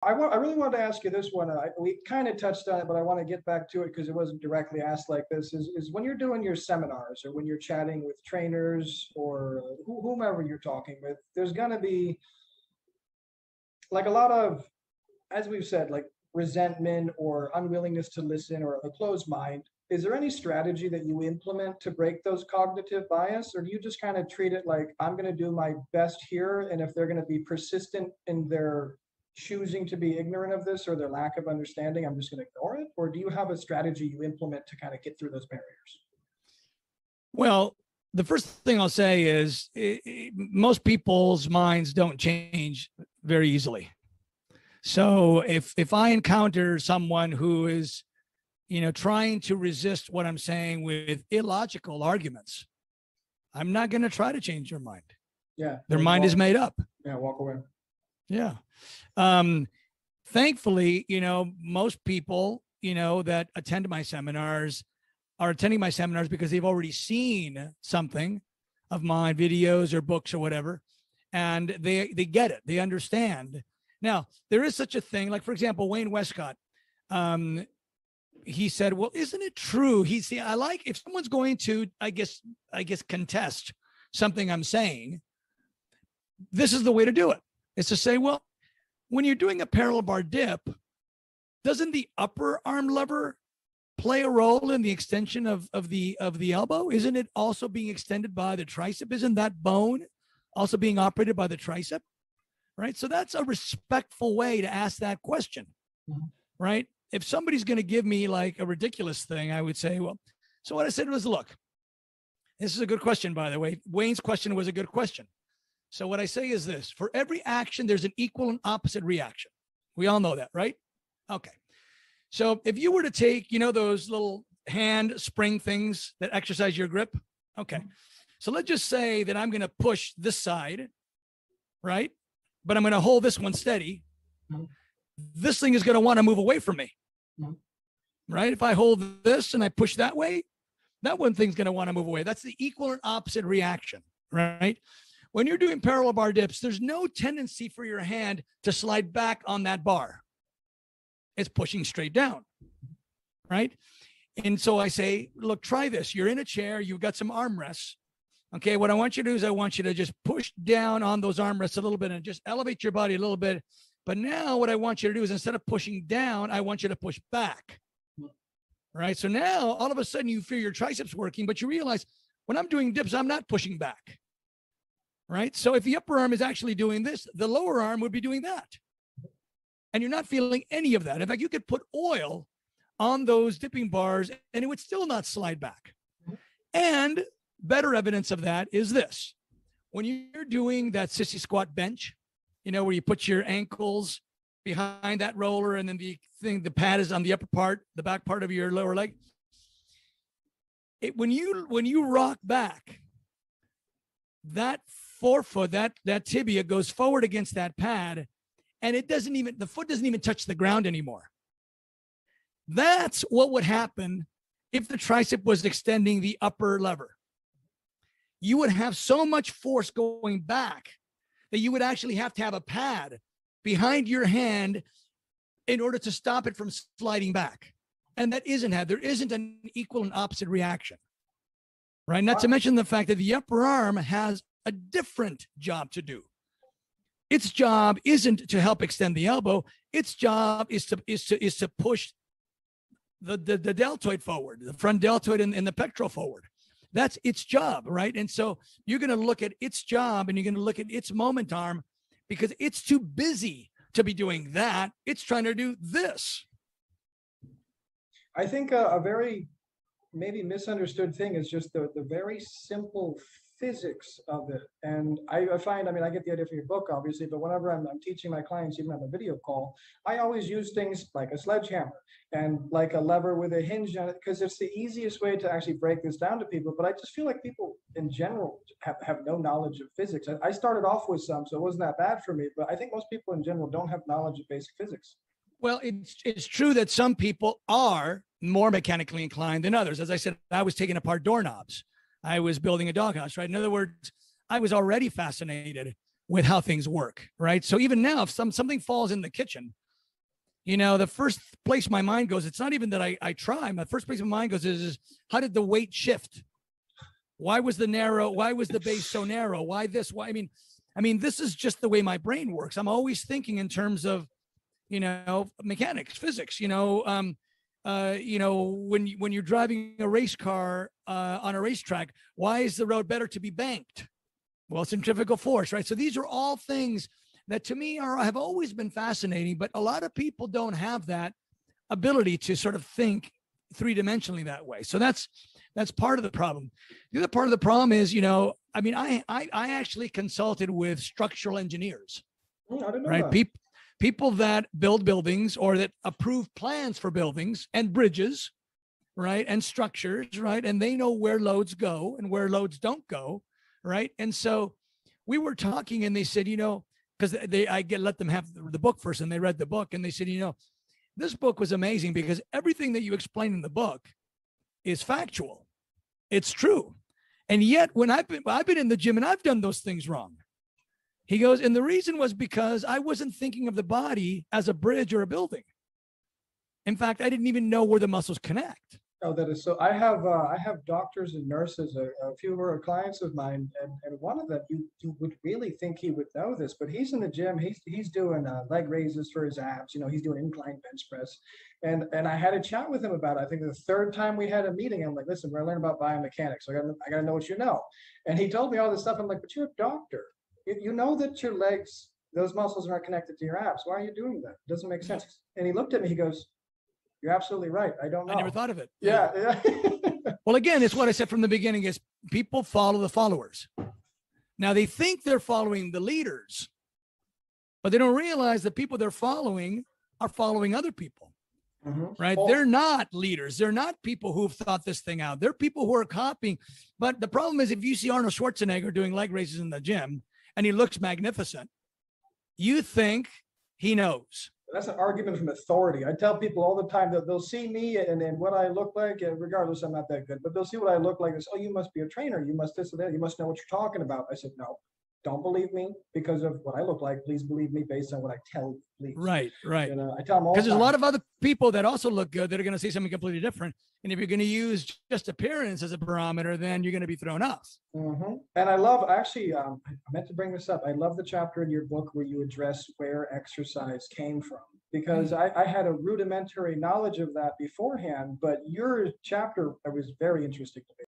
I really wanted to ask you this one. We kind of touched on it, but I want to get back to it because it wasn't directly asked like this. Is when you're doing your seminars or when you're chatting with trainers or whomever you're talking with, there's going to be like a lot of, as we've said, like resentment or unwillingness to listen or a closed mind. Is there any strategy that you implement to break those cognitive bias, or do you just kind of treat it like I'm going to do my best here, and if they're going to be persistent in their choosing to be ignorant of this or their lack of understanding, I'm just going to ignore it? Or do you have a strategy you implement to kind of get through those barriers? Well, the first thing I'll say is most people's minds don't change very easily. So if I encounter someone who is, trying to resist what I'm saying with illogical arguments, I'm not going to try to change their mind. Yeah. Their mind is made up. Yeah. Walk away. Yeah. Thankfully, most people, that attend my seminars are attending my seminars because they've already seen something of mine, videos or books or whatever, and they get it. They understand. Now, there is such a thing, like, for example, Wayne Westcott, he said, well, isn't it true? I like, if someone's going to, I guess, contest something I'm saying, this is the way to do it. It's to say, well, when you're doing a parallel bar dip, doesn't the upper arm lever play a role in the extension of the elbow? Isn't it also being extended by the tricep? Isn't that bone also being operated by the tricep? Right. So that's a respectful way to ask that question. Mm-hmm. Right. If somebody's going to give me like a ridiculous thing, I would say, well, so what I said was, look, this is a good question, by the way. Wayne's question was a good question. So what I say is this: for every action, there's an equal and opposite reaction. We all know that, right? Okay. So if you were to take, those little hand spring things that exercise your grip. Okay. So let's just say that I'm going to push this side, right? But I'm going to hold this one steady. This thing is going to want to move away from me, right? If I hold this and I push that way, that one thing's going to want to move away. That's the equal and opposite reaction, right? When you're doing parallel bar dips, there's no tendency for your hand to slide back on that bar. It's pushing straight down, right? And so I say, look, try this. You're in a chair. You've got some armrests. Okay, what I want you to do is I want you to just push down on those armrests a little bit and just elevate your body a little bit. But now what I want you to do is, instead of pushing down, I want you to push back. Right? So now all of a sudden you feel your triceps working, but you realize when I'm doing dips, I'm not pushing back. Right? So if the upper arm is actually doing this, the lower arm would be doing that. And you're not feeling any of that. In fact, you could put oil on those dipping bars and it would still not slide back. And better evidence of that is this: when you're doing that sissy squat bench, where you put your ankles behind that roller and then the pad is on the upper part, the back part of your lower leg. When you rock back, that forefoot, that tibia goes forward against that pad, and the foot doesn't even touch the ground anymore. That's what would happen if the tricep was extending the upper lever. You would have so much force going back that you would actually have to have a pad behind your hand in order to stop it from sliding back. And that there isn't an equal and opposite reaction, right? Not to mention the fact that the upper arm has a different job to do. Its job isn't to help extend the elbow. Its job is to push the deltoid forward, the front deltoid and the pectoral forward. That's its job, right? And so you're going to look at its job and you're going to look at its moment arm, because it's too busy to be doing that. It's trying to do this. I think a very maybe misunderstood thing is just the very simple physics of it. And I find, I get the idea from your book, obviously, but whenever I'm teaching my clients, even on a video call, I always use things like a sledgehammer and like a lever with a hinge on it, because it's the easiest way to actually break this down to people. But I just feel like people in general have no knowledge of physics. I started off with some, so it wasn't that bad for me, but I think most people in general don't have knowledge of basic physics. Well, it's true that some people are more mechanically inclined than others. As I said, I was taking apart doorknobs. I was building a doghouse, right? In other words, I was already fascinated with how things work, right? So even now, if something falls in the kitchen, the first place my mind goes, it's not even that I try. My first place my mind goes is how did the weight shift? Why was the base so narrow? Why this? Why? I mean, this is just the way my brain works. I'm always thinking in terms of, mechanics, physics, when you're driving a race car on a racetrack, why is the road better to be banked? Well, centrifugal force, right? So these are all things that to me have always been fascinating, but a lot of people don't have that ability to sort of think three-dimensionally that way. So that's part of the problem. The other part of the problem is, I actually consulted with structural engineers, right? People that build buildings or that approve plans for buildings and bridges, right? And structures, right? And they know where loads go and where loads don't go, right? And so we were talking and they said, because let them have the book first, and they read the book and they said, this book was amazing because everything that you explain in the book is factual. It's true. And yet when I've been in the gym and I've done those things wrong. He goes, and the reason was because I wasn't thinking of the body as a bridge or a building. In fact, I didn't even know where the muscles connect. Oh, that is so. I have doctors and nurses, a few who are clients of mine, and one of them, you would really think he would know this, but he's in the gym. He's doing leg raises for his abs. He's doing incline bench press, and I had a chat with him about it. I think the third time we had a meeting, I'm like, listen, we're gonna learn about biomechanics. So I gotta know what you know. And he told me all this stuff. I'm like, but you're a doctor. You know that your legs, those muscles aren't connected to your abs. Why are you doing that? It doesn't make sense. And he looked at me. He goes, you're absolutely right. I don't know. I never thought of it. Yeah. Well, again, it's what I said from the beginning is people follow the followers. Now they think they're following the leaders, but they don't realize the people they're following are following other people, right? Oh. They're not leaders. They're not people who've thought this thing out. They're people who are copying. But the problem is if you see Arnold Schwarzenegger doing leg raises in the gym and he looks magnificent, you think he knows. That's an argument from authority. I tell people all the time that they'll see me and what I look like, and regardless, I'm not that good, but they'll see what I look like and say, oh, you must be a trainer. You must this and that. You must know what you're talking about. I said, no, don't believe me because of what I look like. Please believe me based on what I tell you. Please. Right. I tell them all because there's a lot of other people that also look good that are going to say something completely different. And if you're going to use just appearance as a barometer, then you're going to be thrown off. And I love, actually, I meant to bring this up. I love the chapter in your book where you address where exercise came from. Because I had a rudimentary knowledge of that beforehand, but your chapter was very interesting to me.